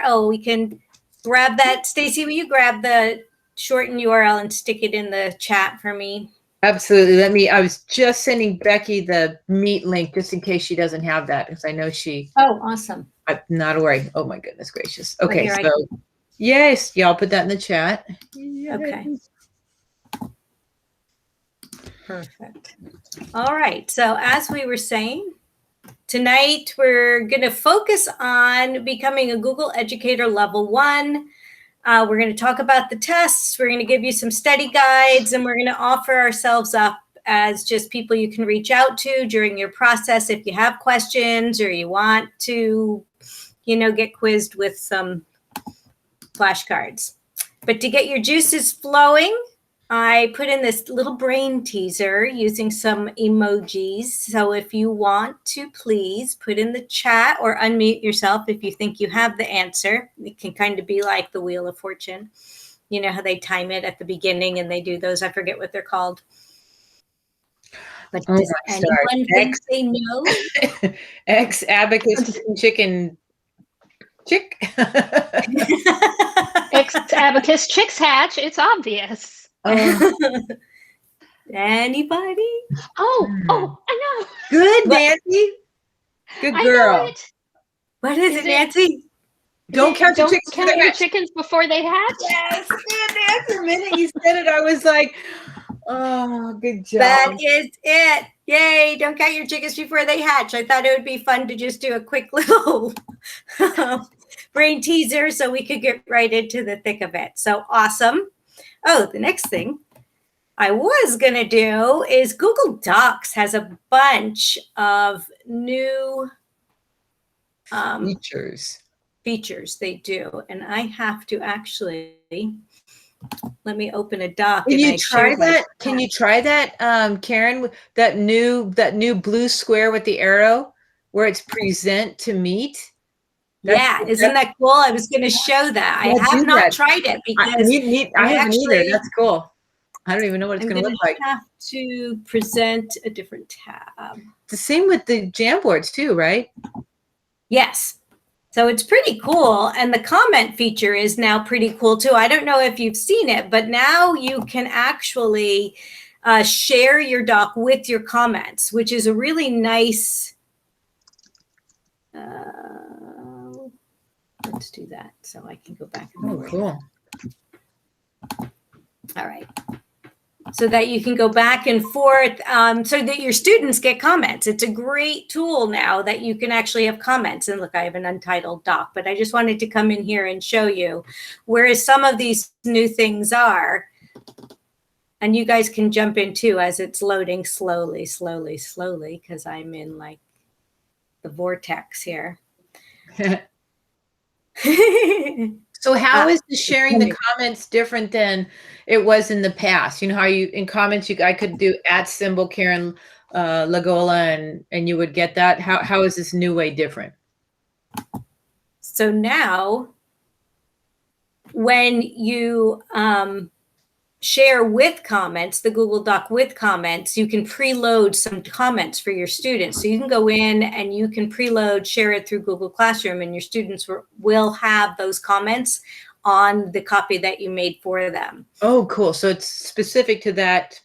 URL. We can grab that. Stacy, will you grab the shortened URL and stick it in the chat for me? Absolutely. I was just sending Becky the Meet link just in case she doesn't have that, because I know she. Oh, awesome. I'm not worried. Oh my goodness gracious. Okay, Right here, so yes, y'all put that in the chat. Okay. Perfect. All right. So as we were saying, tonight we're going to focus on becoming a Google Educator Level 1. We're going to talk about the tests. We're going to give you some study guides, and we're going to offer ourselves up as just people you can reach out to during your process if you have questions or you want to, get quizzed with some flashcards. But to get your juices flowing, I put in this little brain teaser using some emojis. So if you want to, please put in the chat or unmute yourself if you think you have the answer. It can kind of be like the Wheel of Fortune. You know how they time it at the beginning and they do those? I forget what they're called. But does anyone think they know? X abacus chicken chick. X abacus chicks hatch. It's obvious. Anybody? Oh, I know. Good, Nancy. Good girl. I know it. What is it, Nancy? Don't count your chickens. Count your chickens before they hatch. Yes, good. The minute you said it, I was like, oh, good job. That is it. Yay. Don't count your chickens before they hatch. I thought it would be fun to just do a quick little brain teaser so we could get right into the thick of it. So awesome. Oh, the next thing I was going to do is Google Docs has a bunch of new features they do. And I have to actually, let me open a doc. Can you try that? Can you try that, Karen, that new blue square with the arrow where it's present to meet? Isn't that cool? I was going to show that. I have not tried it because I haven't either. That's cool. I don't even know what it's going to look like. I have to present a different tab. The same with the Jamboards too, right? Yes. So it's pretty cool. And the comment feature is now pretty cool too. I don't know if you've seen it, but now you can actually share your doc with your comments, which is a really nice. Let's do that so I can go back. Cool. All right. So that you can go back and forth so that your students get comments. It's a great tool now that you can actually have comments. And look, I have an untitled doc, but I just wanted to come in here and show you. Whereas some of these new things are, and you guys can jump in too as it's loading slowly, because I'm in like the vortex here. So how is the sharing the comments different than it was in the past? You know how you in comments I could do @ Karen Lagola and you would get that. How is this new way different? So now when you share with comments, the Google Doc with comments, you can preload some comments for your students. So you can go in and you can preload, share it through Google Classroom, and your students will have those comments on the copy that you made for them. Oh, cool. So it's specific to that.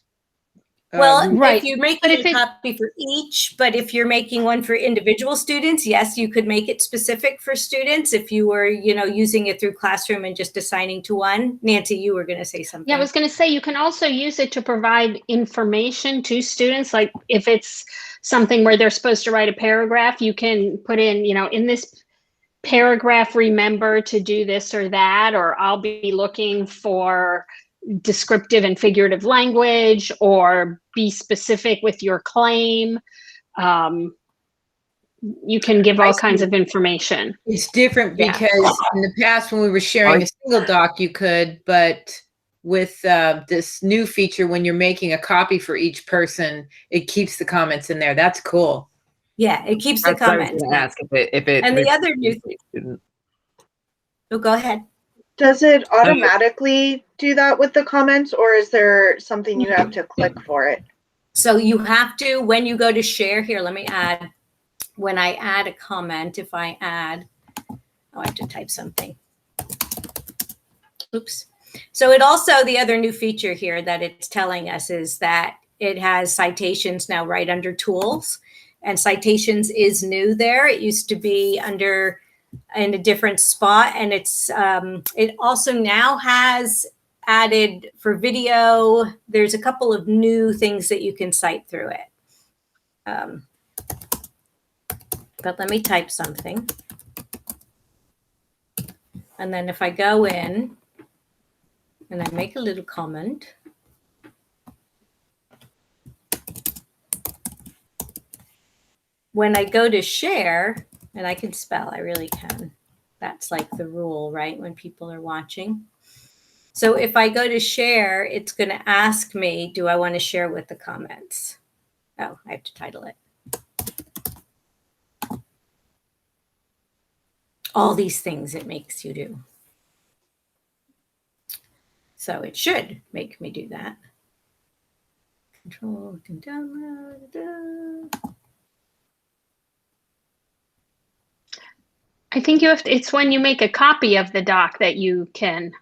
Well, right. If you're making a copy for each, but if you're making one for individual students, yes, you could make it specific for students if you were, using it through Classroom and just assigning to one. Nancy, you were going to say something. Yeah, I was going to say you can also use it to provide information to students. Like if it's something where they're supposed to write a paragraph, you can put in, in this paragraph, remember to do this or that, or I'll be looking for descriptive and figurative language, or be specific with your claim. You can give all kinds of information. It's different because in the past when we were sharing a single doc, you could, but with this new feature, when you're making a copy for each person, it keeps the comments in there. That's cool. Yeah, it keeps the comments. Ask if it and the other new thing. Oh, go ahead. Does it automatically do that with the comments, or is there something you have to click for it? So you have to, when you go to share here, let me add, when I add a comment, if I add Oh, I have to type something. Oops. So it also, the other new feature here that it's telling us is that it has citations now right under tools, and citations is new there. It used to be under in a different spot, and it's it also now has added for video. There's a couple of new things that you can cite through it. But let me type something. And then if I go in and I make a little comment, when I go to share, and I can spell, I really can. That's like the rule, right? When people are watching. So if I go to share, it's going to ask me, do I want to share with the comments? Oh, I have to title it. All these things it makes you do. So it should make me do that. Control, download. I think you have to, it's when you make a copy of the doc that you can,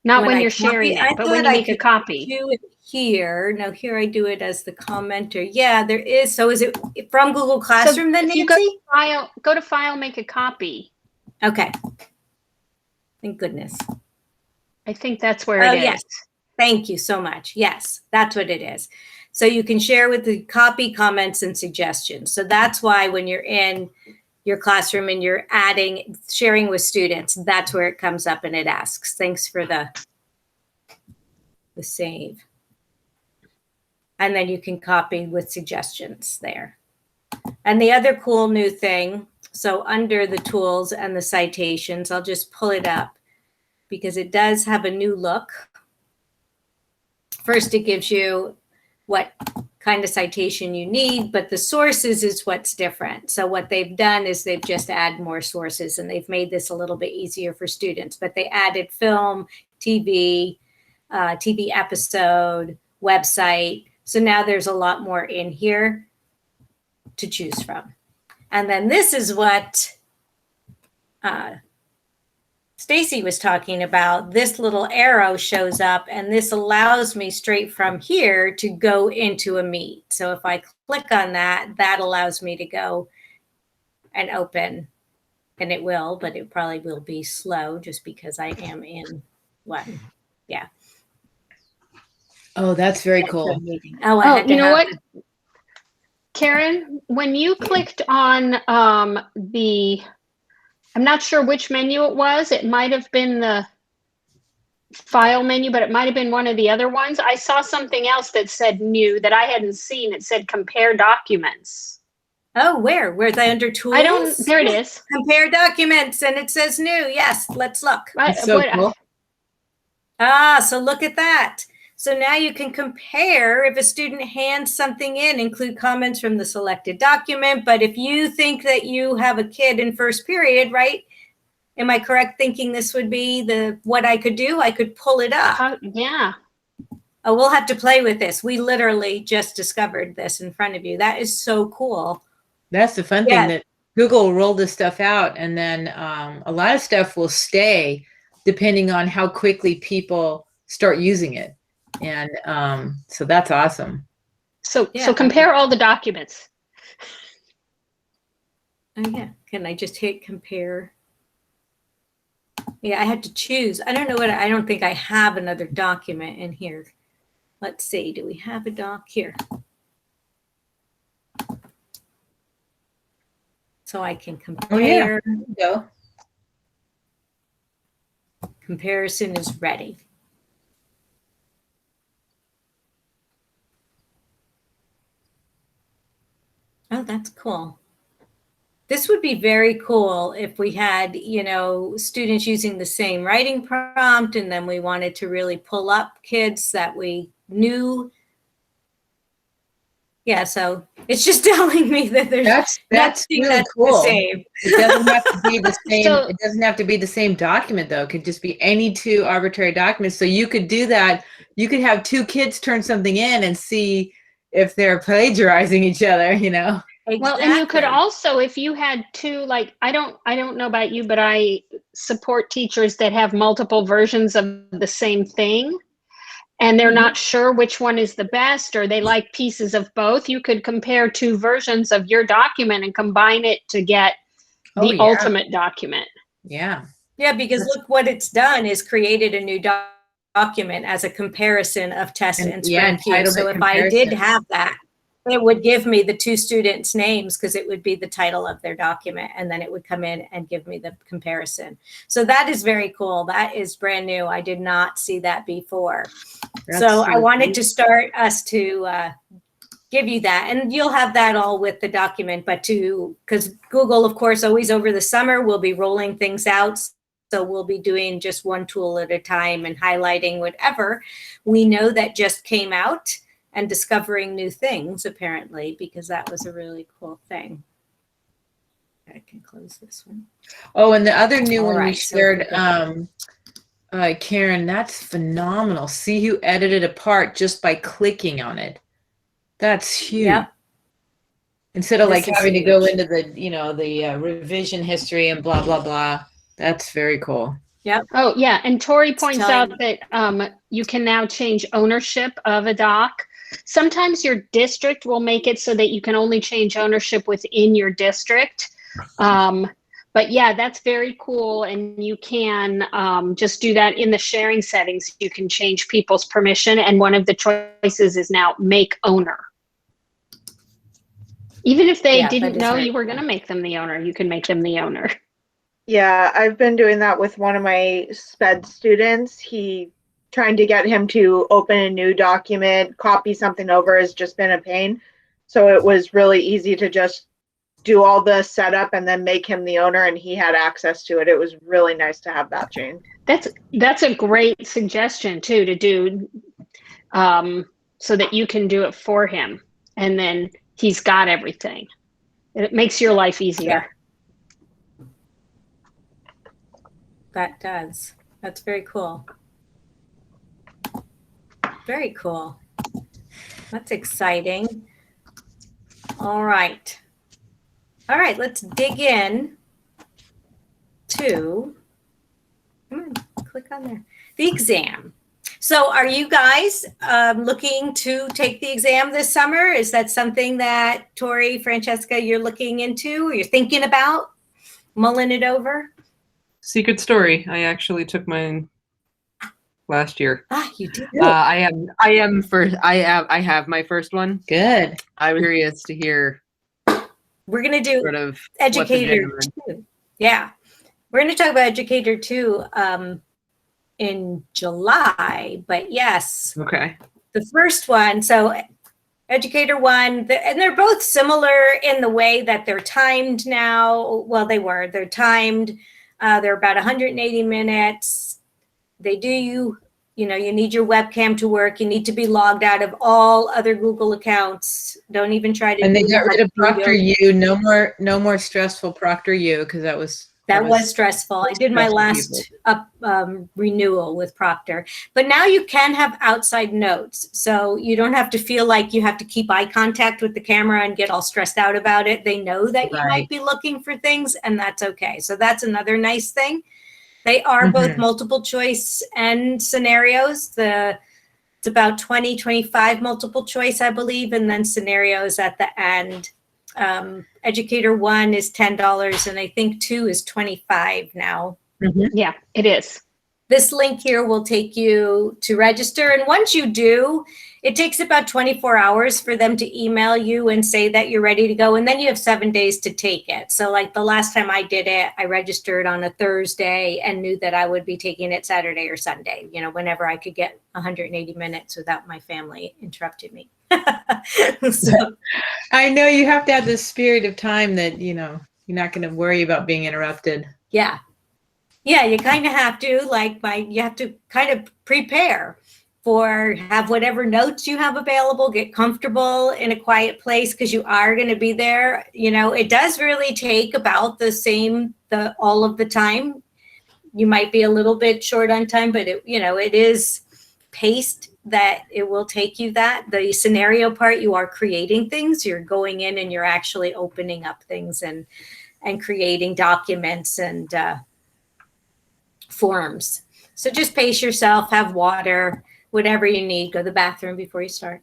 not when you're sharing it, but when you make a copy. Do it here. No, here I do it as the commenter. Yeah, there is. So is it from Google Classroom then, Nancy? Go to File, make a copy. Okay. Thank goodness. I think that's where it is. Yes. Thank you so much. Yes, that's what it is. So you can share with the copy, comments, and suggestions. So that's why when you're in your classroom and you're sharing with students, that's where it comes up and it asks. Thanks for the save. And then you can copy with suggestions there. And the other cool new thing, so under the tools and the citations, I'll just pull it up because it does have a new look. First, it gives you what kind of citation you need, but the sources is what's different. So what they've done is they've just added more sources, and they've made this a little bit easier for students, but they added film, TV, TV episode, website. So now there's a lot more in here to choose from. And then this is what Stacy was talking about. This little arrow shows up, and this allows me straight from here to go into a Meet. So if I click on that, that allows me to go and open, and it will, but it probably will be slow just because I am in one. Yeah. Oh, that's very cool. Oh, you know what? Karen, when you clicked on I'm not sure which menu it was. It might have been the file menu, but it might have been one of the other ones. I saw something else that said new that I hadn't seen. It said compare documents. Oh, where? Where's that under tools? There it is. Compare documents, and it says new. Yes, let's look. That's so cool. So look at that. So now you can compare if a student hands something in, include comments from the selected document. But if you think that you have a kid in first period, right? Am I correct thinking this would be what I could do? I could pull it up. Yeah. Oh, we'll have to play with this. We literally just discovered this in front of you. That is so cool. That's the fun thing, that Google rolled this stuff out, and then a lot of stuff will stay depending on how quickly people start using it. And so that's awesome. So compare all the documents. Oh yeah. Can I just hit compare? Yeah, I had to choose. I don't know I don't think I have another document in here. Let's see. Do we have a doc here? So I can compare. Oh, yeah. There you go. Comparison is ready. Oh, that's cool. This would be very cool if we had, students using the same writing prompt, and then we wanted to really pull up kids that we knew. Yeah, so it's just telling me that there's that's really cool. The same. It doesn't have to be the same. It doesn't have to be the same document, though. It could just be any two arbitrary documents. So you could do that. You could have two kids turn something in and see if they're plagiarizing each other, Well, and you could Exactly. also, if you had two, like, I don't know about you, but I support teachers that have multiple versions of the same thing, and they're not sure which one is the best, or they like pieces of both. You could compare two versions of your document and combine it to get Oh, the yeah. ultimate document. Yeah. Yeah, because look what it's done is created a new document as a comparison of test and spread Q. entitlement So if I did comparison. have that, it would give me the two students' names because it would be the title of their document, and then it would come in and give me the comparison. So that is very cool. That is brand new. I did not see that before. So I wanted to start us to give you that, and you'll have that all with the document, but because Google, of course, always over the summer will be rolling things out. So we'll be doing just one tool at a time and highlighting whatever we know that just came out and discovering new things, apparently, because that was a really cool thing. I can close this one. Oh, and the other new All one you right, so shared, Karen, that's phenomenal. See who edited a part just by clicking on it. That's huge. Yep. Instead of This like is having to go huge. into the, the revision history and blah, blah, blah. That's very cool. Yep. Oh, yeah. And Tori points telling- out that you can now change ownership of a doc. Sometimes your district will make it so that you can only change ownership within your district. But yeah, that's very cool. And you can just do that in the sharing settings. You can change people's permission. And one of the choices is now make owner. Even if they Yeah, didn't that is know very you were going to make them the owner, you can make them the owner. Yeah, I've been doing that with one of my SPED students. Trying to get him to open a new document, copy something over has just been a pain. So it was really easy to just do all the setup and then make him the owner, and he had access to it. It was really nice to have that change. That's a great suggestion too, to do so that you can do it for him, and then he's got everything. It makes your life easier. Yeah. That does. That's very cool. Very cool. That's exciting. All right. All right, let's dig in to, come on, click on there, the exam. So are you guys looking to take the exam this summer? Is that something that Tori, Francesca, you're looking into or you're thinking about, mulling it over? Secret story. I actually took mine last year. Ah, you did. I have my first one. Good. I'm curious to hear We're going to do sort of Educator what the 2. Yeah. We're going to talk about Educator 2 in July, but yes. Okay. The first one, so Educator 1, and they're both similar in the way that they're timed now. Well, they're timed. They're about 180 minutes. They do you need your webcam to work. You need to be logged out of all other Google accounts. Don't even try to. And they got rid of Proctor U. No more stressful Proctor U, because that was stressful. I did my last renewal with Proctor, but now you can have outside notes. So you don't have to feel like you have to keep eye contact with the camera and get all stressed out about it. They know that you might be looking for things, and that's okay. So that's another nice thing. They are both multiple choice and scenarios. It's about 25 multiple choice, I believe, and then scenarios at the end. Educator 1 is $10, and I think 2 is $25 now. Yeah, it is. This link here will take you to register. And once you do, it takes about 24 hours for them to email you and say that you're ready to go. And then you have 7 days to take it. So like the last time I did it, I registered on a Thursday and knew that I would be taking it Saturday or Sunday, whenever I could get 180 minutes without my family interrupting me. So, I know you have to have this spirit of time that, you're not going to worry about being interrupted. Yeah. Yeah, you kind of have to, you have to kind of prepare for, have whatever notes you have available, get comfortable in a quiet place because you are going to be there. It does really take about the same, all of the time. You might be a little bit short on time, but it is paced that it will take you that. The scenario part, you are creating things. You're going in and you're actually opening up things and creating documents and forms. So just pace yourself, have water, whatever you need. Go to the bathroom before you start.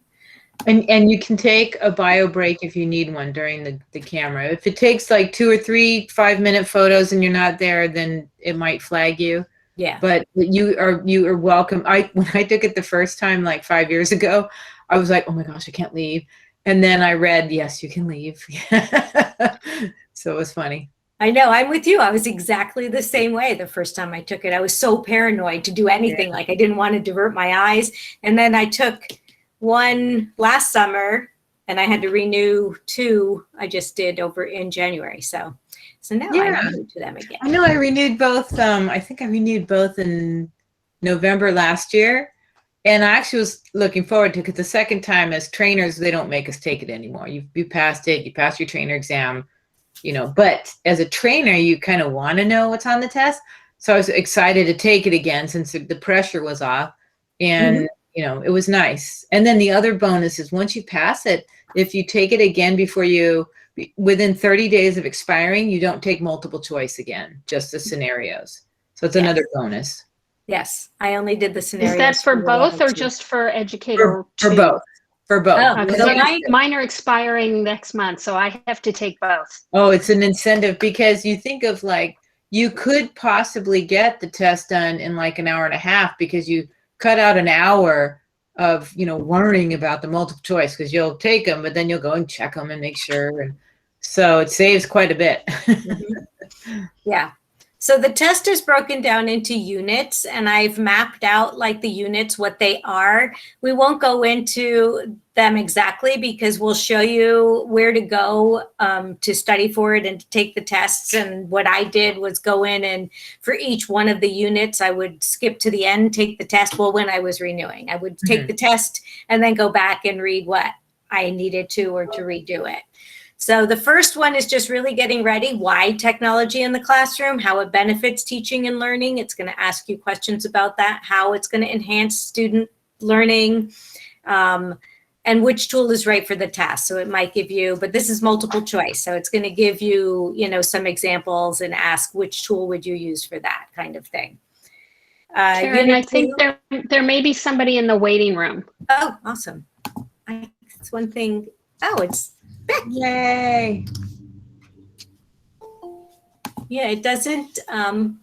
And you can take a bio break if you need one during the camera. If it takes like 2 or 3 5-minute photos and you're not there, then it might flag you. Yeah. But you are welcome. When I took it the first time, like 5 years ago, I was like, oh my gosh, I can't leave. And then I read, yes, you can leave. So it was funny. I know, I'm with you. I was exactly the same way the first time I took it. I was so paranoid to do anything. Like I didn't want to divert my eyes. And then I took one last summer and I had to renew 2 I just did over in January. So now I renewed to them again. I know I renewed both. I think I renewed both in November last year. And I actually was looking forward to it because the second time as trainers, they don't make us take it anymore. You passed it, you passed your trainer exam, you know, but as a trainer, you kind of want to know what's on the test. So I was excited to take it again since the pressure was off. And you know, it was nice. And then the other bonus is once you pass it, if you take it again within 30 days of expiring, you don't take multiple choice again, just the scenarios. So it's another bonus. Yes, I only did the scenarios. Is that for both or just for educator? For both. For both. Oh, mine are expiring next month, so I have to take both. Oh, it's an incentive because you think of like, you could possibly get the test done in like an hour and a half because you cut out an hour of, you know, worrying about the multiple choice because you'll take them, but then you'll go and check them and make sure. And so it saves quite a bit. Yeah. So the test is broken down into units and I've mapped out like the units, what they are. We won't go into them exactly because we'll show you where to go to study for it and to take the tests. And what I did was go in and for each one of the units, I would skip to the end, take the test. Well, when I was renewing, I would take the test and then go back and read what I needed to or to redo it. So the first one is just really getting ready. Why technology in the classroom, how it benefits teaching and learning. It's going to ask you questions about that, how it's going to enhance student learning, and which tool is right for the task. So it might give you, but this is multiple choice. So it's going to give you, you know, some examples and ask which tool would you use for that kind of thing. Karen, I think there may be somebody in the waiting room. Oh, awesome. It's one thing. Oh, it's Becky. Yay. Yeah, it doesn't, I'm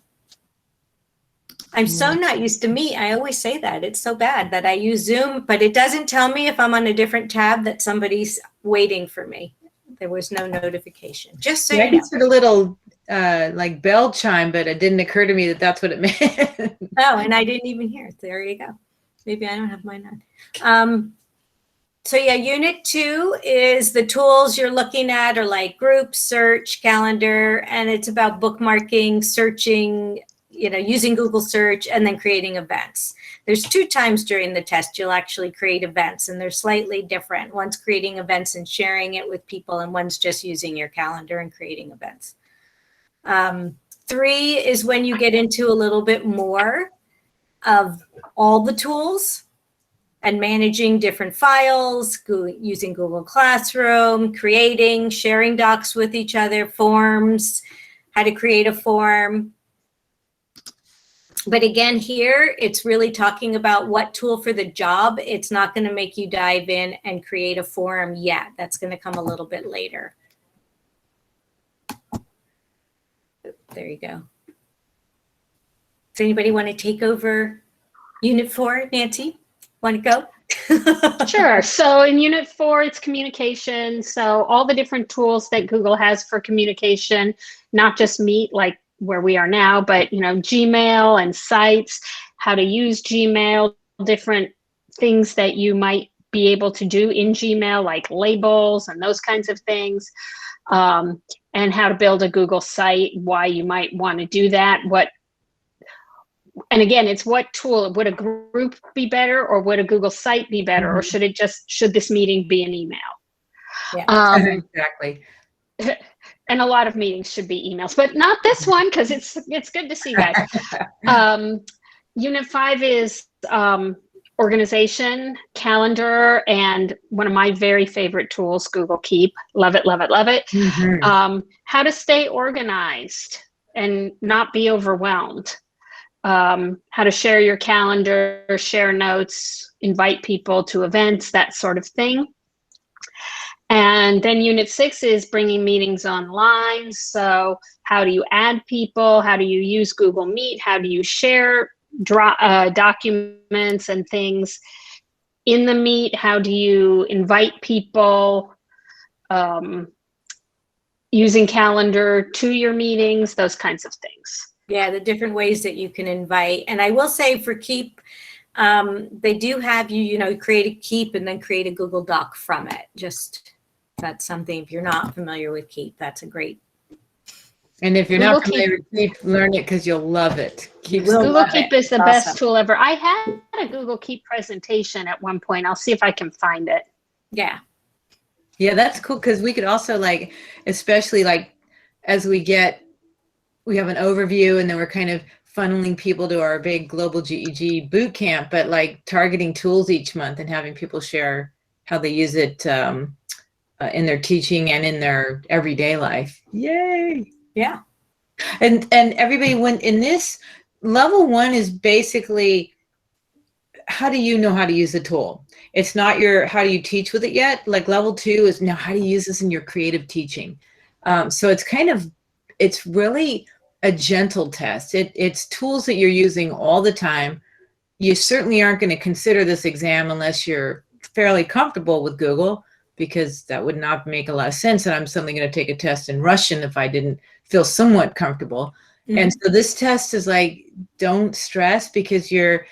so not used to Meet. I always say that. It's so bad that I use Zoom, but it doesn't tell me if I'm on a different tab that somebody's waiting for me. There was no notification. Just so I you know. just heard a little like bell chime, but it didn't occur to me that that's what it meant. Oh, and I didn't even hear it. There you go. Maybe I don't have mine on. So yeah, unit 2 is the tools you're looking at are like group, search, calendar, and it's about bookmarking, searching, you know, using Google search and then creating events. There's 2 times during the test you'll actually create events and they're slightly different. One's creating events and sharing it with people and one's just using your calendar and creating events. 3 is when you get into a little bit more of all the tools and managing different files, using Google Classroom, creating, sharing docs with each other, forms, how to create a form. But again, here, it's really talking about what tool for the job. It's not going to make you dive in and create a form yet. That's going to come a little bit later. There you go. Does anybody want to take over Unit 4, Nancy? Want to go? Sure. So in Unit 4, it's communication. So all the different tools that Google has for communication, not just Meet, like where we are now, but, you know, Gmail and sites, how to use Gmail, different things that you might be able to do in Gmail, like labels and those kinds of things, and how to build a Google site, why you might want to do that, and again, it's what tool, would a group be better or would a Google site be better? Or should this meeting be an email? Yeah, Exactly. And a lot of meetings should be emails, but not this one because it's good to see you guys. Unit 5 is organization, calendar, and one of my very favorite tools, Google Keep. Love it, love it, love it. How to stay organized and not be overwhelmed. How to share your calendar, share notes, invite people to events, that sort of thing. And then Unit 6 is bringing meetings online. So how do you add people? How do you use Google Meet? How do you share documents and things in the Meet? How do you invite people using calendar to your meetings? Those kinds of things. Yeah, the different ways that you can invite. And I will say for Keep, they do have you, create a Keep and then create a Google Doc from it. Just, that's something, if you're not familiar with Keep, that's a great. And if you're not familiar with Keep, learn it because you'll love it. Google Keep is the best tool ever. I had a Google Keep presentation at one point. I'll see if I can find it. Yeah. Yeah, that's cool because we could also especially as we have an overview and then we're kind of funneling people to our big global GEG boot camp, but targeting tools each month and having people share how they use it in their teaching and in their everyday life. Yay. Yeah. And everybody went in this level 1 is basically, how do you know how to use the tool? It's not how do you teach with it yet? Level 2 is now how do you use this in your creative teaching? So it's really a gentle test. It's tools that you're using all the time. You certainly aren't going to consider this exam unless you're fairly comfortable with Google, because that would not make a lot of sense. And I'm suddenly going to take a test in Russian if I didn't feel somewhat comfortable. And so this test is don't stress, because you're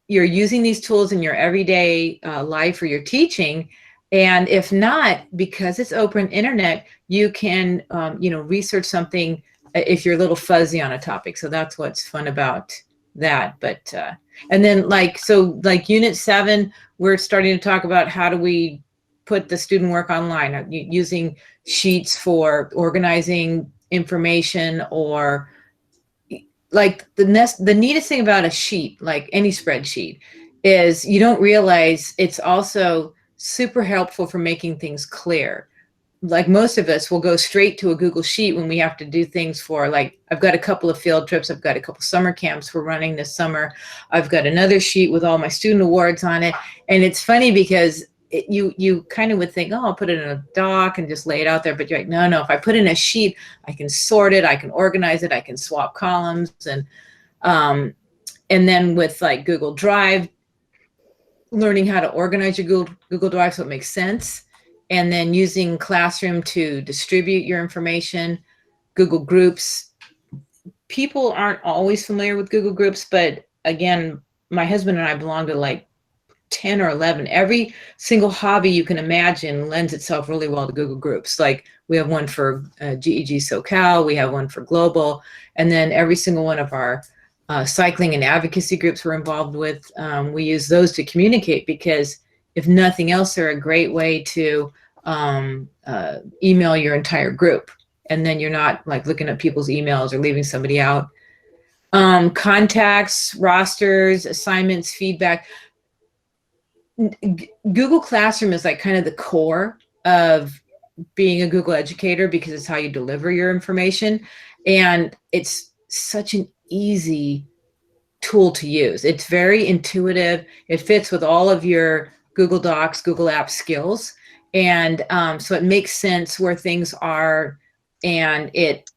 using these tools in your everyday life or your teaching. And if not, because it's open internet, you can, research something if you're a little fuzzy on a topic. So that's what's fun about that. But, and then Unit 7, we're starting to talk about how do we put the student work online, using sheets for organizing information, or the neatest thing about a sheet, like any spreadsheet, is you don't realize it's also super helpful for making things clear. Most of us will go straight to a Google Sheet when we have to do things for, I've got a couple of field trips, I've got a couple summer camps we're running this summer, I've got another sheet with all my student awards on it. And it's funny because you kind of would think, oh, I'll put it in a doc and just lay it out there. But you're like, no, if I put in a sheet, I can sort it, I can organize it, I can swap columns. And then with Google Drive, learning how to organize your Google Drive so it makes sense. And then using Classroom to distribute your information. Google Groups. People aren't always familiar with Google Groups, but again, my husband and I belong to 10 or 11. Every single hobby you can imagine lends itself really well to Google Groups. We have one for GEG SoCal, we have one for global, and then every single one of our cycling and advocacy groups we're involved with, we use those to communicate, because if nothing else, they're a great way to email your entire group. And then you're not looking at people's emails or leaving somebody out. Contacts, rosters, assignments, feedback. Google Classroom is kind of the core of being a Google educator, because it's how you deliver your information. And it's such an easy tool to use. It's very intuitive. It fits with all of your Google Docs, Google Apps skills. And so it makes sense where things are. And it,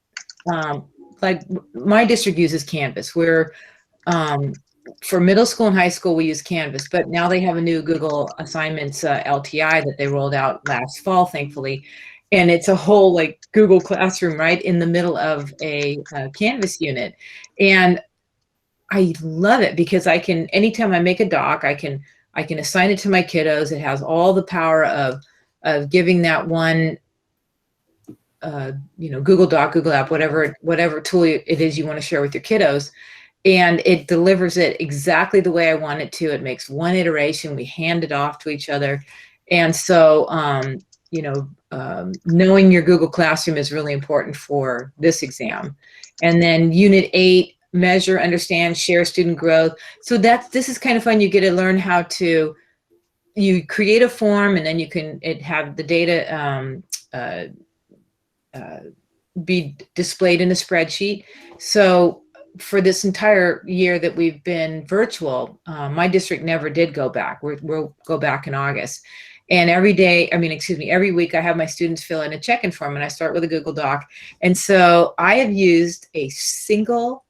my district uses Canvas. We're, for middle school and high school, we use Canvas, but now they have a new Google Assignments LTI that they rolled out last fall, thankfully. And it's a whole Google Classroom right in the middle of a Canvas unit. And I love it because I can, anytime I make a doc, I can assign it to my kiddos. It has all the power of giving that one, Google Doc, Google App, whatever tool it is you want to share with your kiddos. And it delivers it exactly the way I want it to. It makes one iteration. We hand it off to each other. And so, knowing your Google Classroom is really important for this exam. And then Unit 8, measure, understand, share student growth. So this is kind of fun. You get to learn how to, you create a form, and then you can have the data be displayed in a spreadsheet. So for this entire year that we've been virtual, my district never did go back. We'll go back in August. And every week I have my students fill in a check-in form, and I start with a Google Doc. And so I have used a single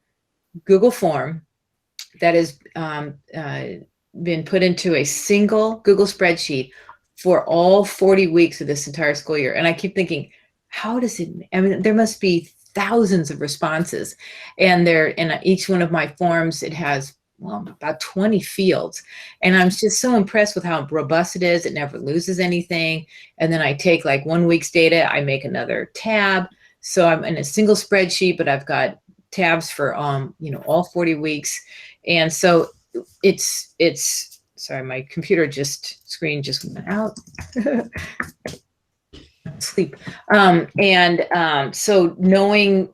Google form that has been put into a single Google spreadsheet for all 40 weeks of this entire school year. And I keep thinking, how does it, I mean, there must be thousands of responses, and in each one of my forms, it has, well, about 20 fields. And I'm just so impressed with how robust it is. It never loses anything. And then I take like 1 week's data, I make another tab. So I'm in a single spreadsheet, but I've got tabs for, all 40 weeks. And so it's, sorry, my computer screen just went out. Sleep. So knowing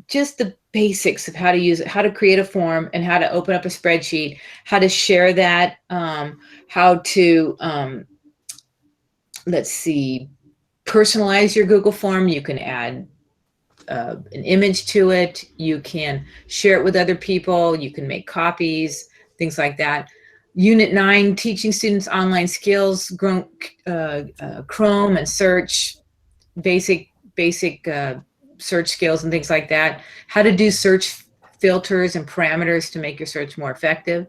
just the basics of how to use it, how to create a form, and how to open up a spreadsheet, how to share that, how to, let's see, personalize your Google form. You can add an image to it. You can share it with other people. You can make copies, things like that. Unit 9, teaching students online skills, Chrome and search, basic search skills and things like that. How to do search filters and parameters to make your search more effective.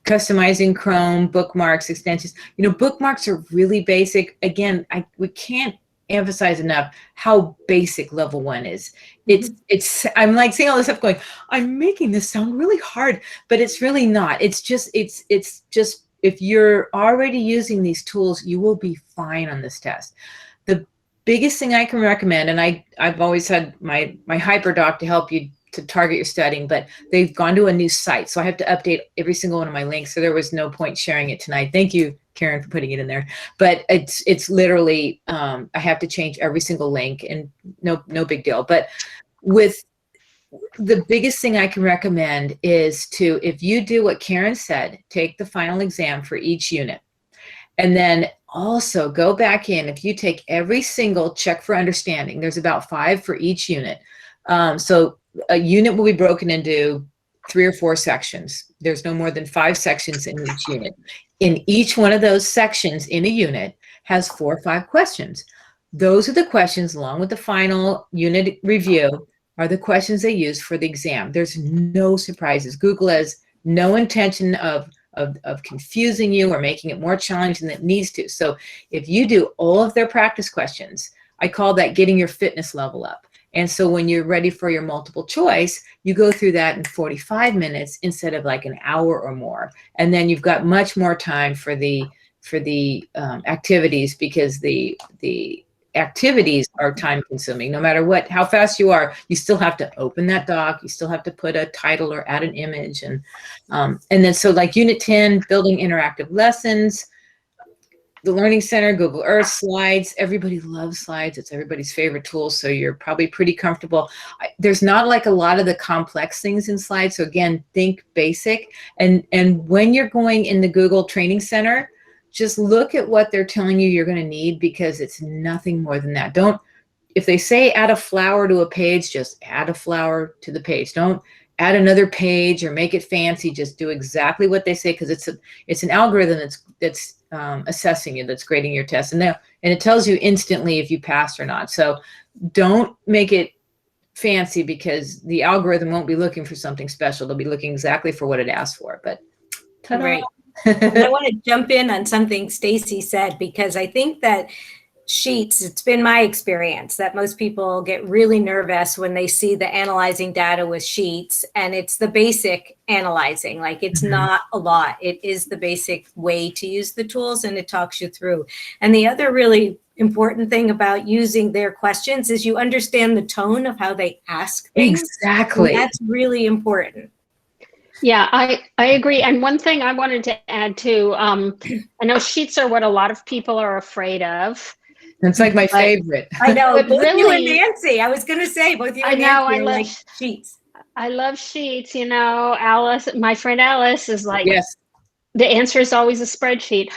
Customizing Chrome, bookmarks, extensions. Bookmarks are really basic. Again, we can't emphasize enough how basic level 1 is. I'm like saying all this stuff going, I'm making this sound really hard, but it's really not. It's just if you're already using these tools, you will be fine on this test. The biggest thing I can recommend, and I've always had my HyperDoc to help you to target your studying, but they've gone to a new site, so I have to update every single one of my links, so there was no point sharing it tonight. Thank you, Karen, for putting it in there. But it's literally, I have to change every single link, and no big deal. But with the biggest thing I can recommend is to, if you do what Karen said, take the final exam for each unit, and then also go back in. If you take every single check for understanding, there's about 5 for each unit. So a unit will be broken into 3 or 4 sections. There's no more than 5 sections in each unit. In each one of those sections in a unit has 4 or 5 questions. Those are the questions, along with the final unit review, are the questions they use for the exam. There's no surprises. Google has no intention of confusing you or making it more challenging than it needs to. So if you do all of their practice questions, I call that getting your fitness level up. And so when you're ready for your multiple choice, you go through that in 45 minutes instead of like an hour or more. And then you've got much more time for the activities, because the activities are time consuming. No matter how fast you are, you still have to open that doc. You still have to put a title or add an image. And then so like Unit 10, building interactive lessons, the Learning Center, Google Earth, slides. Everybody loves slides. It's everybody's favorite tool, so you're probably pretty comfortable. There's not like a lot of the complex things in slides, so again, think basic. And when you're going in the Google Training Center, just look at what they're telling you you're going to need, because it's nothing more than that. If they say add a flower to a page, just add a flower to the page. Don't add another page or make it fancy. Just do exactly what they say, because it's an algorithm that's assessing you, that's grading your test, and it tells you instantly if you passed or not. So don't make it fancy, because the algorithm won't be looking for something special. They'll be looking exactly for what it asked for. But ta-da. Right. I want to jump in on something Stacy said, because I think that sheets, it's been my experience that most people get really nervous when they see the analyzing data with sheets, and it's the basic analyzing. Like, it's not a lot. It is the basic way to use the tools, and it talks you through. And the other really important thing about using their questions is you understand the tone of how they ask things. Exactly. And that's really important. Yeah, I agree. And one thing I wanted to add too, I know sheets are what a lot of people are afraid of. It's like my favorite. I know, But both you and really- Nancy. I was going to say, both you I and know, Nancy I are love- like sheets. I love sheets. You know, Alice, my friend Alice is like, Yes. the answer is always a spreadsheet.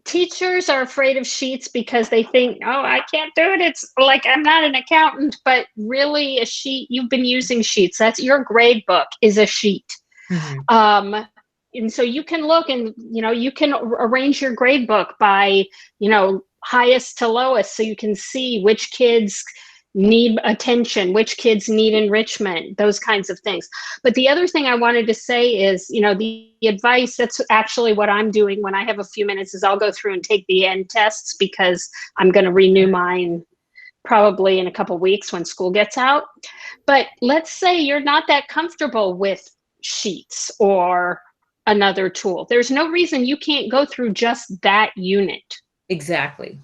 Teachers are afraid of sheets because they think, oh, I can't do it. It's like, I'm not an accountant, but really a sheet, you've been using sheets. That's your grade book is a sheet. Mhm. And so you can look and, you know, you can arrange your grade book by, you know, highest to lowest. So you can see which kids need attention, which kids need enrichment, those kinds of things. But the other thing I wanted to say is, you know, the advice, that's actually what I'm doing when I have a few minutes, is I'll go through and take the end tests, because I'm going to renew mine probably in a couple of weeks when school gets out. But let's say you're not that comfortable with sheets or another tool. There's no reason you can't go through just that unit. Exactly.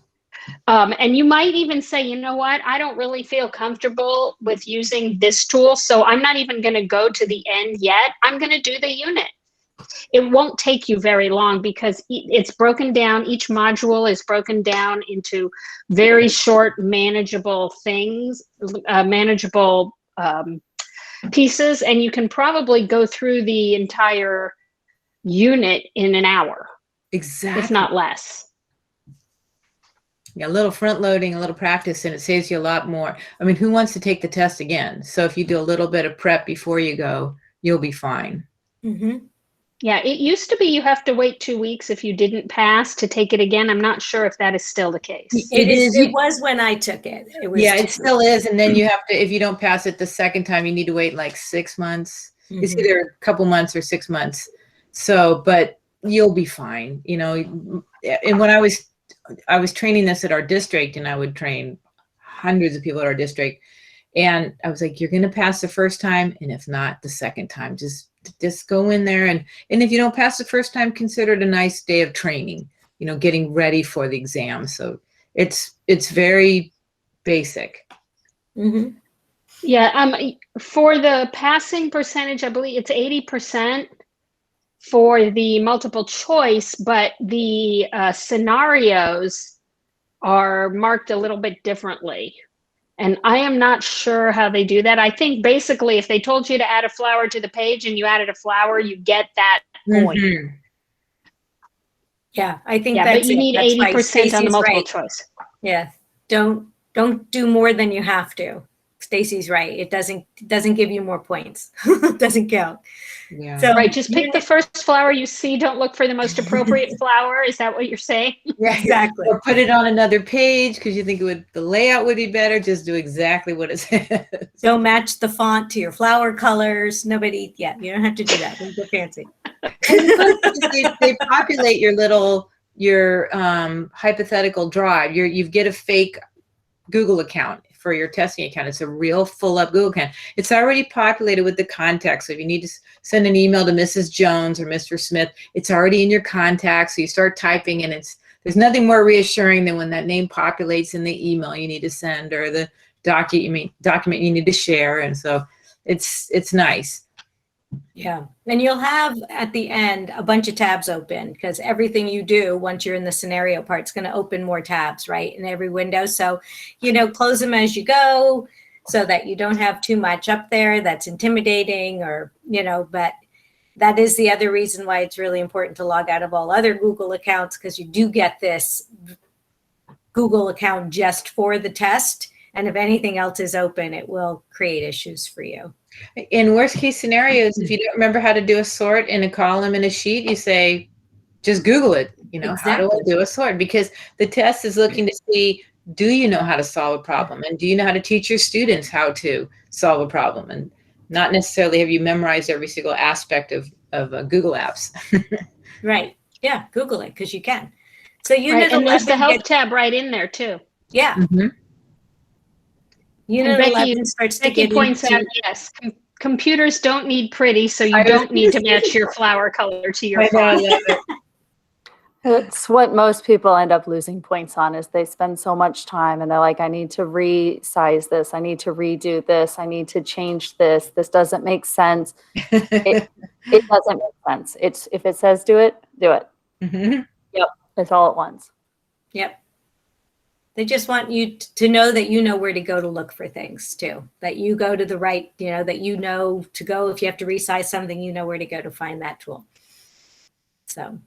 And you might even say, you know what, I don't really feel comfortable with using this tool, so I'm not even going to go to the end yet. I'm going to do the unit. It won't take you very long because it's broken down. Each module is broken down into very short, manageable things, manageable pieces, and you can probably go through the entire unit in an hour, Exactly. if not less. Yeah, a little front loading, a little practice, and it saves you a lot more. I mean, who wants to take the test again? So if you do a little bit of prep before you go, you'll be fine. Mm-hmm. Yeah, it used to be you have to wait 2 weeks if you didn't pass to take it again. I'm not sure if that is still the case. It was when I took it. It was. Yeah, it still is. And then you have to, if you don't pass it the second time, you need to wait like 6 months. Mm-hmm. It's either a couple months or 6 months. So, but you'll be fine, you know. And when I was training this at our district, and I would train hundreds of people at our district. And I was like, you're going to pass the first time. And if not, the second time, just go in there. And if you don't pass the first time, consider it a nice day of training, you know, getting ready for the exam. So it's very basic. Mm-hmm. Yeah, for the passing percentage, I believe it's 80% for the multiple choice, but the scenarios are marked a little bit differently. And I am not sure how they do that. I think basically if they told you to add a flower to the page and you added a flower, you get that point. Mm-hmm. Yeah, I think Yeah, that's but you it. need That's 80% on the Stacy's multiple right. choice. Yeah, don't do more than you have to. Stacy's right. It doesn't give you more points. It doesn't count. Yeah. So right, just pick the first flower you see. Don't look for the most appropriate flower. Is that what you're saying? Yeah, exactly. Or put it on another page because you think the layout would be better. Just do exactly what it says. Don't match the font to your flower colors. You don't have to do that. Don't get fancy. They populate your hypothetical drive. You get a fake Google account for your testing account. It's a real full up Google account. It's already populated with the contacts. So if you need to send an email to Mrs. Jones or Mr. Smith, it's already in your contacts. So you start typing, and there's nothing more reassuring than when that name populates in the email you need to send or the document you need to share. And so it's nice. Yeah. And you'll have at the end a bunch of tabs open, because everything you do once you're in the scenario part is going to open more tabs, right, in every window. So, close them as you go so that you don't have too much up there that's intimidating but that is the other reason why it's really important to log out of all other Google accounts, because you do get this Google account just for the test. And if anything else is open, it will create issues for you. In worst case scenarios, if you don't remember how to do a sort in a column in a sheet, you say, just Google it. Exactly. How do I do a sort? Because the test is looking to see, do you know how to solve a problem? And do you know how to teach your students how to solve a problem? And not necessarily have you memorized every single aspect of Google Apps. Right. Yeah. Google it because you can. So and there's the help tab right in there too. Yeah. Mm-hmm. Unit 11 starts to get points out, yes, computers don't need pretty, so you don't need to match your flower color to your font. It's what most people end up losing points on, is they spend so much time and they're like, I need to resize this. I need to redo this. I need to change this. This doesn't make sense. It doesn't make sense. If it says do it, do it. Mm-hmm. Yep. It's all at once. Yep. They just want you to know that you know where to go to look for things too, that you go to the right, that you know to go. If you have to resize something, you know where to go to find that tool. So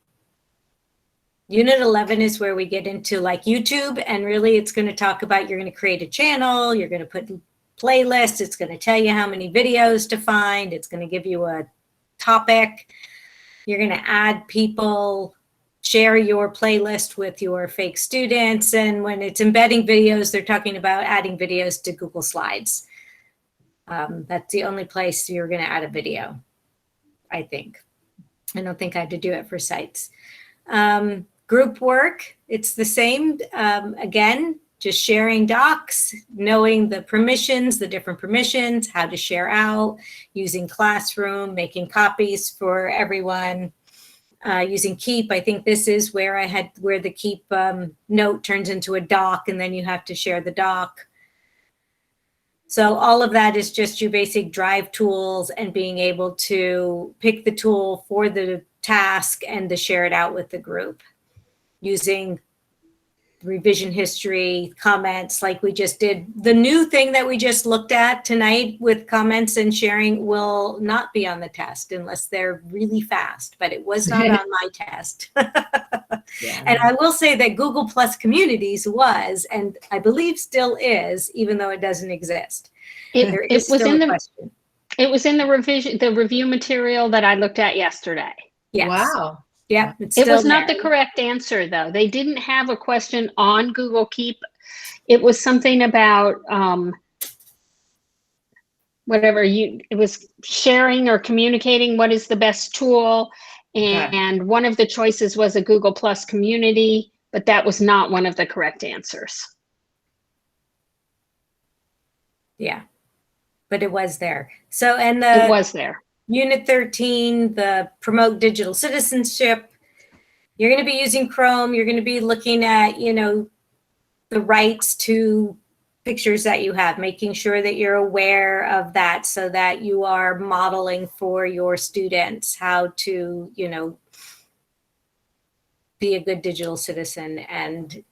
Unit 11 is where we get into like YouTube, and really it's going to talk about, you're going to create a channel, you're going to put playlists, it's going to tell you how many videos to find, it's going to give you a topic, you're going to add people, share your playlist with your fake students, and when it's embedding videos, they're talking about adding videos to Google Slides. That's the only place you're going to add a video, I think. I don't think I had to do it for sites. Group work, it's the same. Again, just sharing docs, knowing the permissions, the different permissions, how to share out, using Classroom, making copies for everyone, using Keep. I think this is where the Keep note turns into a doc, and then you have to share the doc. So all of that is just your basic Drive tools and being able to pick the tool for the task and to share it out with the group, using revision history, comments like we just did. The new thing that we just looked at tonight with comments and sharing will not be on the test unless they're really fast, but it was not on my test. Yeah. And I will say that Google Plus Communities was, and I believe still is, even though it doesn't exist. There is It was still in a the question. it was in the review material that I looked at yesterday. Yes. Wow. Yeah, it's It still was not there. the correct answer, though. They didn't have a question on Google Keep. It was something about it was sharing or communicating what is the best tool. And one of the choices was a Google Plus community, but that was not one of the correct answers. Yeah, but it was there. So, and It was there. Unit 13, the promote digital citizenship. You're going to be using Chrome. You're going to be looking at, the rights to pictures that you have, making sure that you're aware of that so that you are modeling for your students how to, be a good digital citizen and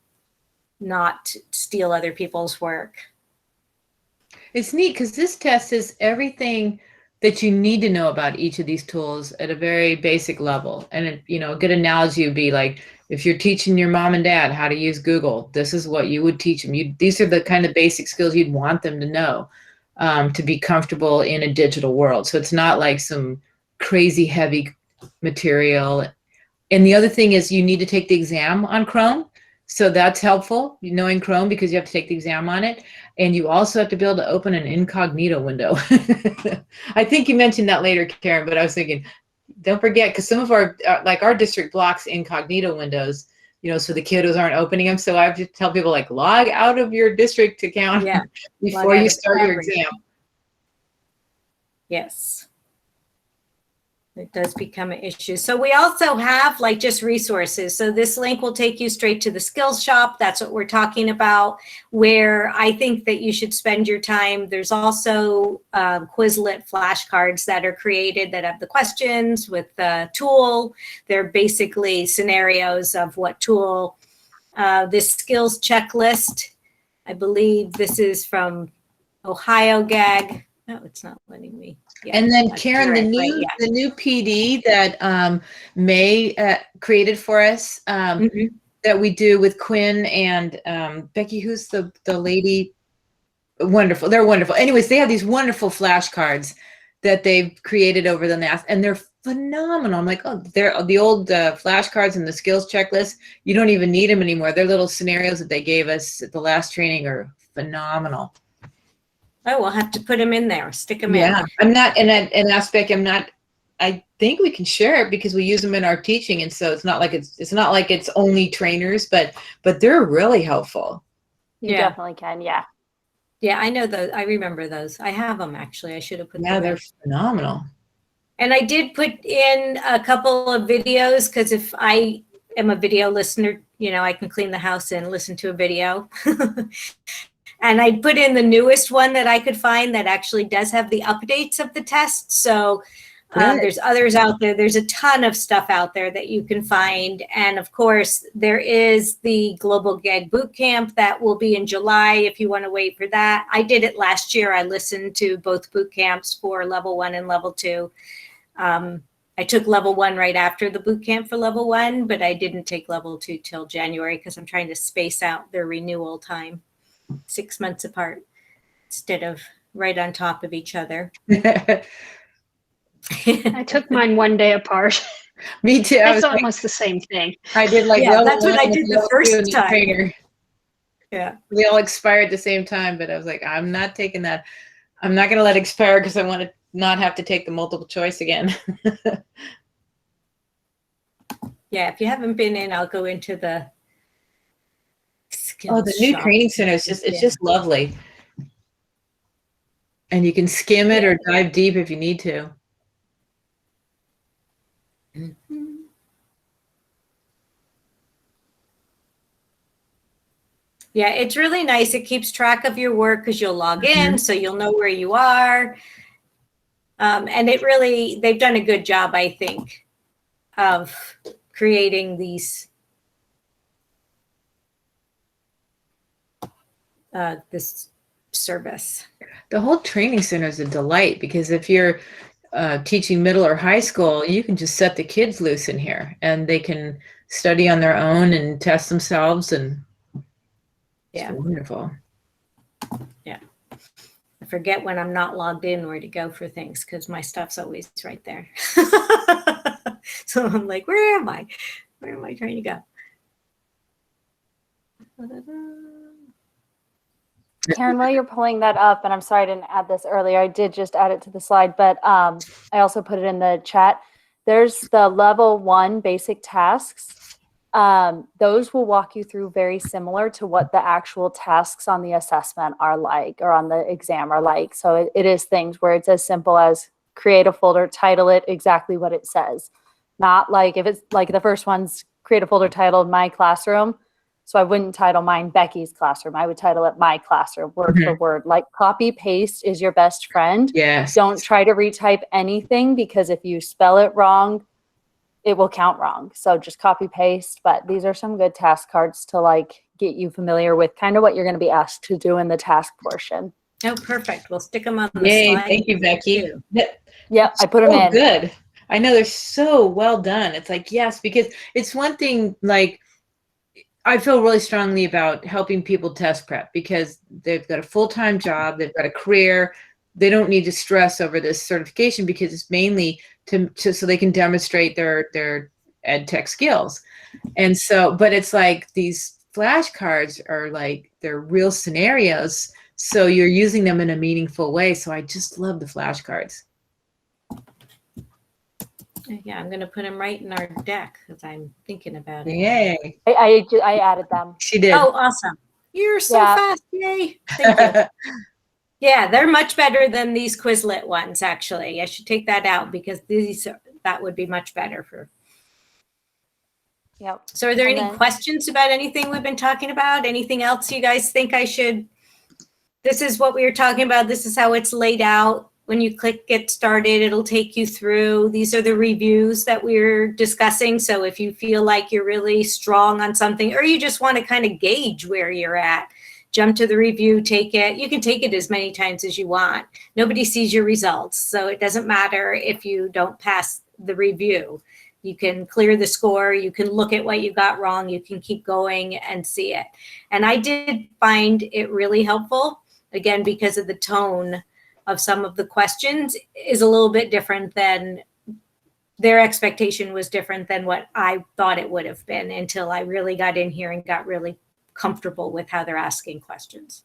not steal other people's work. It's neat because this test is everything that you need to know about each of these tools at a very basic level. And a good analogy would be like, if you're teaching your mom and dad how to use Google, this is what you would teach them. These are the kind of basic skills you'd want them to know to be comfortable in a digital world. So it's not like some crazy heavy material. And the other thing is you need to take the exam on Chrome. So that's helpful, knowing Chrome, because you have to take the exam on it. And you also have to be able to open an incognito window. I think you mentioned that later, Karen, but I was thinking, don't forget, because some of our district blocks incognito windows, so the kiddos aren't opening them. So I have to tell people, log out of your district account before you start your exam. Yes. It does become an issue. So we also have just resources. So this link will take you straight to the skills shop. That's what we're talking about, where I think that you should spend your time. There's also Quizlet flashcards that are created that have the questions with the tool. They're basically scenarios of what tool. This skills checklist, I believe this is from Ohio GEG. No, it's not letting me. Yeah, and then Karen, the new PD that May created for us that we do with Quinn and Becky, who's the lady. Wonderful. They're wonderful. Anyways, they have these wonderful flashcards that they've created over the last, and they're phenomenal. I'm like, oh, they're the old flashcards and the skills checklist. You don't even need them anymore. They're little scenarios that they gave us at the last training are phenomenal. Oh, we'll have to put them in there, stick them in. Yeah, I'm not in an aspect. I think we can share it because we use them in our teaching, and so it's not like it's only trainers, but they're really helpful. You definitely can. Yeah. Yeah, I know those. I remember those. I have them actually. I should have put them in. Yeah, they're phenomenal. And I did put in a couple of videos because if I am a video listener, I can clean the house and listen to a video. And I put in the newest one that I could find that actually does have the updates of the test. So Good. There's others out there. There's a ton of stuff out there that you can find. And of course, there is the Global GEG Bootcamp that will be in July if you want to wait for that. I did it last year. I listened to both boot camps for level 1 and level 2. I took level 1 right after the boot camp for level 1, but I didn't take level 2 till January because I'm trying to space out their renewal time 6 months apart instead of right on top of each other. I took mine one day apart. Me too. It's almost the same thing. I did like Yeah, level that's what 1 I did with the level 2 first and the time. trainer. Yeah. They all expired at the same time, but I was like, I'm not taking that. I'm not going to let it expire because I want to not have to take the multiple choice again. Yeah, if you haven't been in, I'll go into the Oh, the new shop. training center is it's just lovely. And you can skim it or dive deep if you need to. Yeah, it's really nice. It keeps track of your work because you'll log in, so you'll know where you are. And they've done a good job, I think, of creating these, this service. The whole training center is a delight because if you're teaching middle or high school, you can just set the kids loose in here and they can study on their own and test themselves, and it's wonderful. Yeah. I forget when I'm not logged in where to go for things because my stuff's always right there. So I'm like, where am I? Where am I trying to go? Karen, while you're pulling that up, and I'm sorry I didn't add this earlier, I did just add it to the slide, but I also put it in the chat. There's the level 1 basic tasks. Those will walk you through very similar to what the actual tasks on the assessment are like, or on the exam are like. So it is things where it's as simple as create a folder, title it exactly what it says. Not like if it's like the first one's create a folder titled My Classroom. So I wouldn't title mine Becky's Classroom. I would title it My Classroom, word for word. Like copy paste is your best friend. Yes. Don't try to retype anything because if you spell it wrong, it will count wrong. So just copy paste. But these are some good task cards to like get you familiar with kind of what you're going to be asked to do in the task portion. Oh, perfect. We'll stick them on the Yay, slide. thank you, Becky. Yeah, I put them in. Good. I know they're so well done. It's like, yes, because it's one thing, like, I feel really strongly about helping people test prep because they've got a full-time job, they've got a career, they don't need to stress over this certification because it's mainly to so they can demonstrate their ed tech skills. And so, but it's like these flashcards are like, they're real scenarios, so you're using them in a meaningful way. So I just love the flashcards. Yeah, I'm going to put them right in our deck because I'm thinking about it. Yay. I added them. She did. Oh, awesome. You're so fast. Yay. Thank you. Yeah, they're much better than these Quizlet ones, actually. I should take that out because that would be much better for. Yep. So are there any questions about anything we've been talking about? Anything else you guys think I should? This is what we were talking about. This is how it's laid out. When you click get started, it'll take you through. These are the reviews that we're discussing. So if you feel like you're really strong on something or you just want to kind of gauge where you're at, jump to the review, take it. You can take it as many times as you want. Nobody sees your results. So it doesn't matter if you don't pass the review. You can clear the score. You can look at what you got wrong. You can keep going and see it. And I did find it really helpful, again, because of the tone of some of the questions is a little bit different than their expectation was different than what I thought it would have been until I really got in here and got really comfortable with how they're asking questions.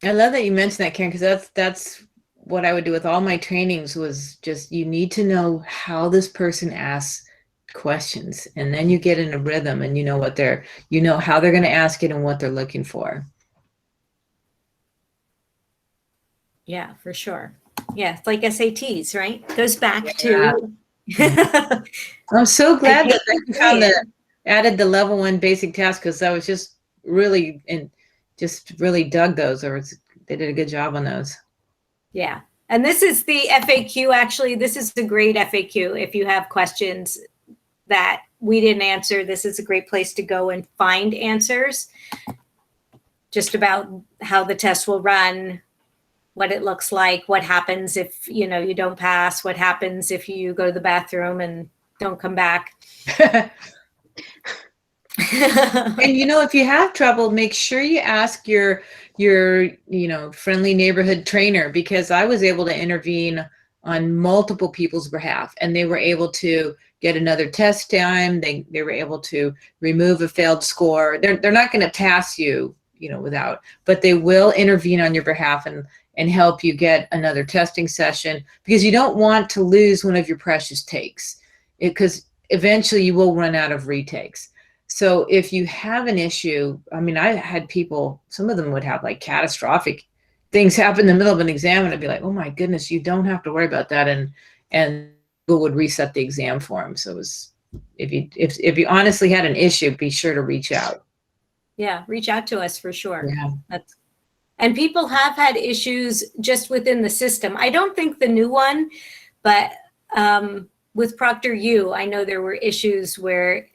I love that you mentioned that, Karen, because that's what I would do with all my trainings was just, you need to know how this person asks questions, and then you get in a rhythm and you know what how they're going to ask it and what they're looking for. Yeah, for sure. Yeah, it's like SATs, right? Goes back to. I'm so glad that you found added the level 1 basic task, because I was just really dug those, or they did a good job on those. Yeah, And this is the FAQ. Actually, this is a great FAQ. If you have questions that we didn't answer, this is a great place to go and find answers just about how the test will run, what it looks like, what happens if, you know, you don't pass, what happens if you go to the bathroom and don't come back. And you know, if you have trouble, make sure you ask your you know, friendly neighborhood trainer, because I was able to intervene on multiple people's behalf, and they were able to get another test time. They were able to remove a failed score. They're not going to pass you, you know, without, but they will intervene on your behalf and help you get another testing session, because you don't want to lose one of your precious takes, because eventually you will run out of retakes. So if you have an issue, I mean, I had people, some of them would have like catastrophic things happen in the middle of an exam, and I'd be like, oh my goodness, you don't have to worry about that. And Google would reset the exam for them. So it was, if you honestly had an issue, be sure to reach out. Yeah, reach out to us for sure. Yeah. And people have had issues just within the system. I don't think the new one, but with ProctorU, I know there were issues where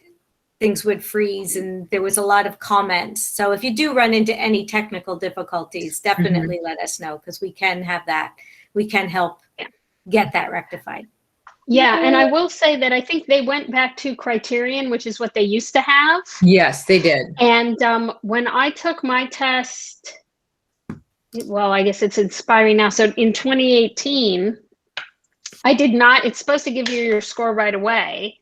things would freeze and there was a lot of comments. So if you do run into any technical difficulties, definitely let us know, because we can have that. We can help get that rectified. Yeah, and I will say that I think they went back to Criterion, which is what they used to have. Yes, they did. And when I took my test, well, I guess it's expiring now. So in 2018, I did not, it's supposed to give you your score right away,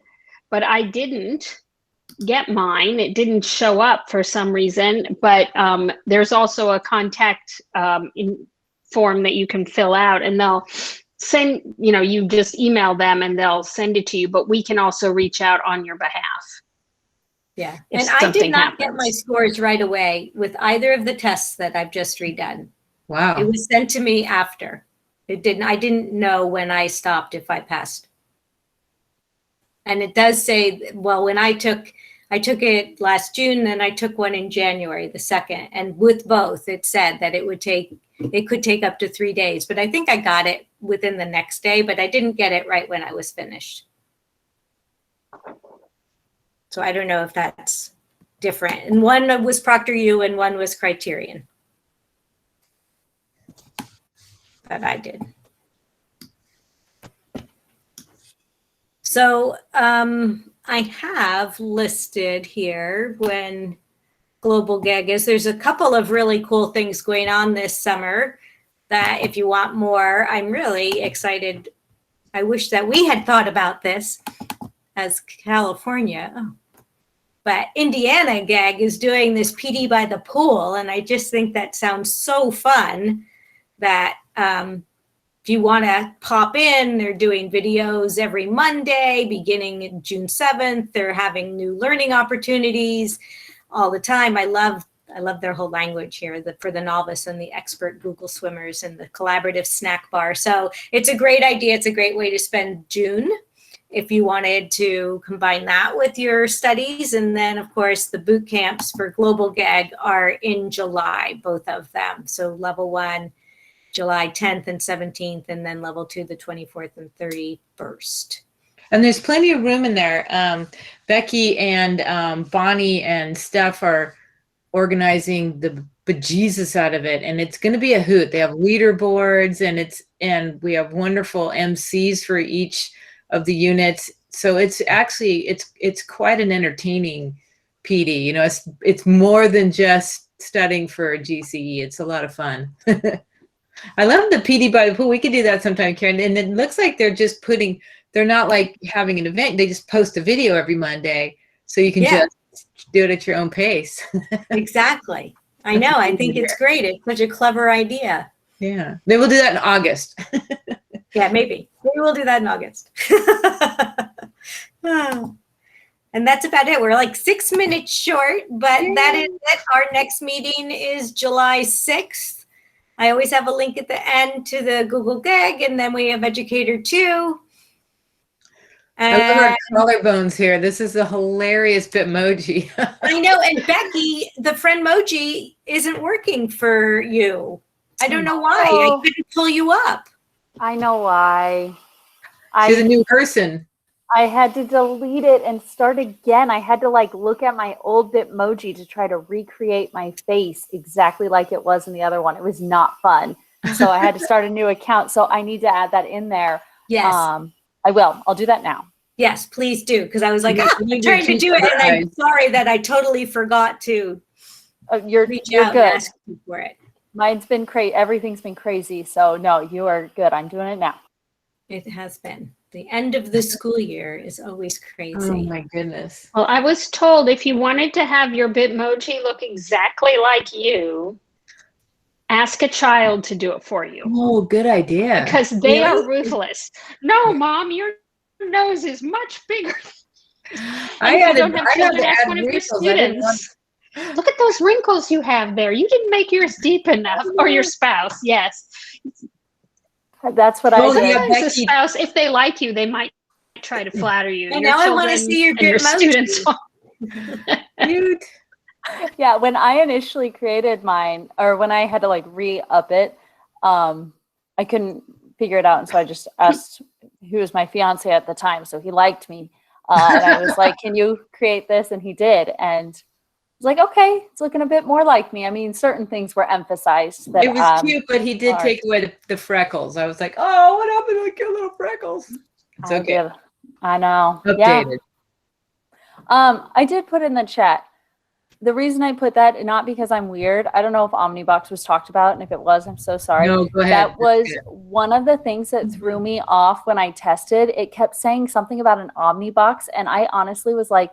but I didn't get mine. It didn't show up for some reason, but there's also a contact form that you can fill out, and they'll send, you know, you just email them and they'll send it to you, but we can also reach out on your behalf. Yeah. And I did not get my scores right away with either of the tests that I've just redone. Wow. It was sent to me after. I didn't know when I stopped if I passed. And it does say, well, when I took it last June, then I took one in January, the 2nd. And with both, it said that it could take up to 3 days. But I think I got it within the next day, but I didn't get it right when I was finished. So I don't know if that's different. And one was ProctorU and one was Criterion that I did. So I have listed here when Global GEG is. There's a couple of really cool things going on this summer that if you want more, I'm really excited. I wish that we had thought about this as California. Oh. But Indiana GEG is doing this PD by the pool, and I just think that sounds so fun that if you want to pop in, they're doing videos every Monday, beginning June 7th. They're having new learning opportunities all the time. I love their whole language here, for the novice and the expert Google swimmers and the collaborative snack bar. So it's a great idea. It's a great way to spend June if you wanted to combine that with your studies. And then, of course, the boot camps for Global GEG are in July, both of them. So level 1, July 10th and 17th, and then level 2, the 24th and 31st. And there's plenty of room in there. Becky and Bonnie and Steph are organizing the bejesus out of it, and it's going to be a hoot. They have leaderboards, and we have wonderful MCs for each of the units. So it's actually it's quite an entertaining PD. You know, it's more than just studying for a GCE. It's a lot of fun. I love the PD by the pool. We could do that sometime, Karen. And it looks like they're not like having an event. They just post a video every Monday, so you can just do it at your own pace. Exactly. I know. I think it's great. It's such a clever idea. Yeah. They will do that in August. Yeah, maybe. Maybe we'll do that in August. And that's about it. We're like 6 minutes short, but that is it. Our next meeting is July 6th. I always have a link at the end to the Google GEG, and then we have Educator 2. I love our collarbones here. This is a hilarious Bitmoji. I know. And Becky, the friend Moji isn't working for you. I don't know why. I couldn't pull you up. I know why. She's a new person. I had to delete it and start again. I had to like look at my old Bitmoji to try to recreate my face exactly like it was in the other one. It was not fun. So I had to start a new account. So I need to add that in there. Yes. I will. I'll do that now. Yes, please do. Because I was like, You I'm trying to do it, and I'm sorry that I totally forgot to You're reach good. out and ask you for it. Mine's been crazy. Everything's been crazy. So no, you are good. I'm doing it now. It has been. The end of the school year is always crazy. Oh my goodness. Well, I was told if you wanted to have your Bitmoji look exactly like you, ask a child to do it for you. Oh, good idea. Because they are ruthless. No, Mom, your nose is much bigger. I had don't have children, ask one of your students. Look at those wrinkles you have there. You didn't make yours deep enough. Or your spouse, yes. That's what I did. Sometimes a spouse, if they like you, they might try to flatter you. And now I want to see your good students. Cute. Yeah, when I initially created mine, or when I had to like re-up it, I couldn't figure it out. And so I just asked who was my fiance at the time. So he liked me. And I was like, can you create this? And he did. And I was like, okay, it's looking a bit more like me. I mean, certain things were emphasized. That, it was cute, but he did take away the freckles. I was like, oh, what happened to your little freckles? It's okay. I know. Updated. Yeah. I did put in the chat. The reason I put that, not because I'm weird. I don't know if Omnibox was talked about, and if it was, I'm so sorry. No, go ahead. That was one of the things that threw me off when I tested. It kept saying something about an Omnibox, and I honestly was like,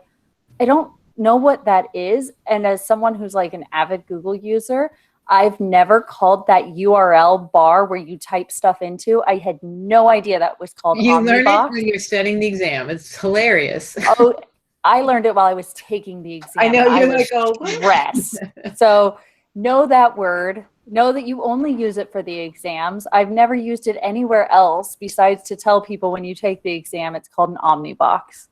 I don't know what that is. And as someone who's like an avid Google user, I've never called that URL bar where you type stuff into. I had no idea that was called Omnibox. You learn it when you're studying the exam. It's hilarious. Oh, I learned it while I was taking the exam. I know, you're like, oh, stress. So know that word. Know that you only use it for the exams. I've never used it anywhere else besides to tell people when you take the exam, it's called an Omnibox.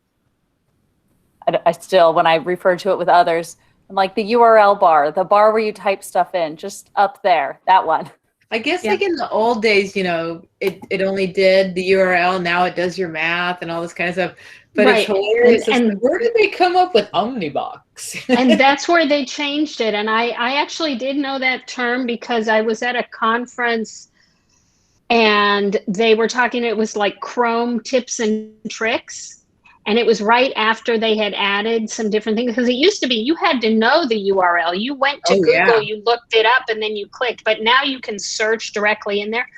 I still, when I refer to it with others, I'm like the URL bar, the bar where you type stuff in, just up there, that one. I guess like in the old days, you know, it only did the URL. Now it does your math and all this kind of stuff. But it's hilarious. And where did they come up with Omnibox? And that's where they changed it. And I actually did know that term because I was at a conference and they were talking, it was like Chrome tips and tricks. And it was right after they had added some different things, because it used to be you had to know the URL. You went to Google, you looked it up, and then you clicked. But now you can search directly in there.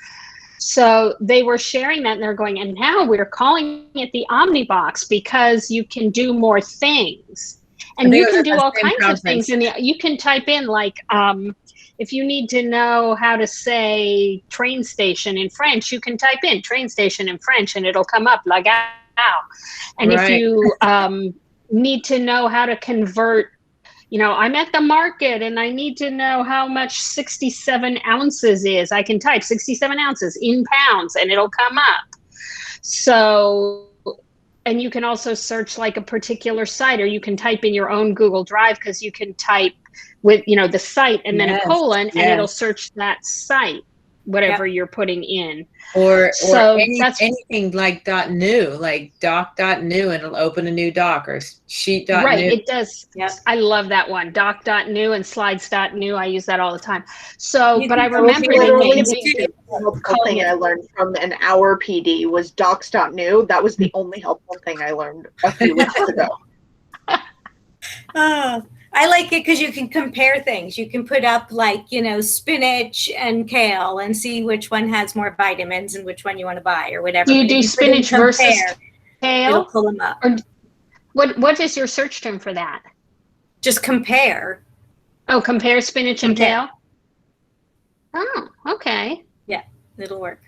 So they were sharing that, and they're going, and now we're calling it the Omnibox because you can do more things. And you can do all kinds of things. You can type in like, if you need to know how to say train station in French, you can type in train station in French, and it'll come up like, and if you need to know how to convert, you know, I'm at the market and I need to know how much 67 ounces is, I can type 67 ounces in pounds and it'll come up. So, and you can also search like a particular site, or you can type in your own Google Drive, because you can type with, you know, the site and then a colon, and it'll search that site, whatever you're putting in. Or anything like .new, like doc.new, and it'll open a new doc, or sheet.new. Right, it does. Yes, I love that one, doc.new and slides.new. I use that all the time. So, but I remember the helpful thing I learned from an hour PD was docs.new. That was the only helpful thing I learned a few weeks ago. I like it because you can compare things. You can put up like, you know, spinach and kale and see which one has more vitamins and which one you want to buy or whatever. Do you do spinach versus kale? It'll pull them up. Or what is your search term for that? Just compare. Oh, compare spinach and kale? Oh, okay. Yeah, it'll work.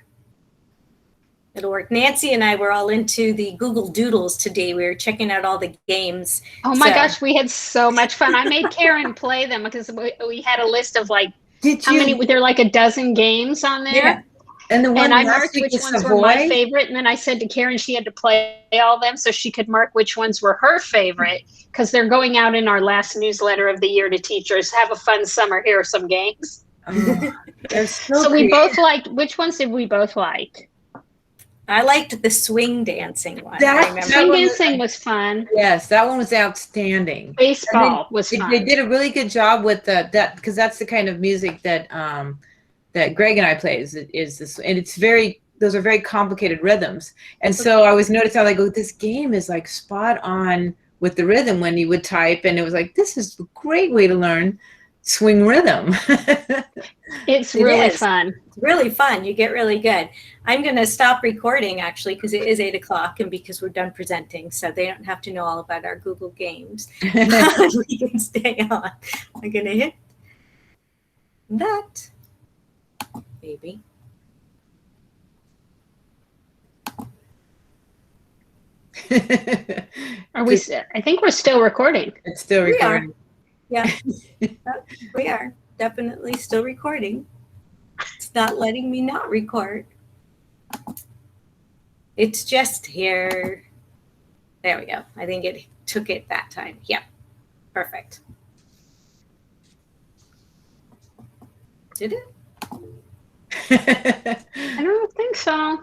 It'll work. Nancy and I were all into the Google Doodles today. We were checking out all the games. Oh my gosh, we had so much fun. I made Karen play them because we had a list of like, many, there are like a dozen games on there. Yeah. And the one I marked which ones were my favorite. And then I said to Karen, she had to play all them so she could mark which ones were her favorite, because they're going out in our last newsletter of the year to teachers. Have a fun summer. Here are some games. Oh, they're so we both liked, which ones did we both like? I liked the swing dancing one. That- I remember. Swing one was- dancing was fun. Yes, that one was outstanding. Baseball was They fun. did a really good job with that because that's the kind of music that that Greg and I play is this, and it's those are very complicated rhythms. And so I was noticing, I was like, oh, this game is like spot on with the rhythm when you would type, and it was like, this is a great way to learn swing rhythm. It's It really is. fun. It's really fun. You get really good. I'm going to stop recording actually because it is 8 o'clock and because we're done presenting, so they don't have to know all about our Google games. We can stay on. I'm going to hit that. Maybe. Are we? I think we're still recording. It's still We are. recording. Yeah, we are definitely still recording. It's not letting me not record. It's just here. There we go. I think it took it that time. Yeah, perfect. Did it? I don't think so.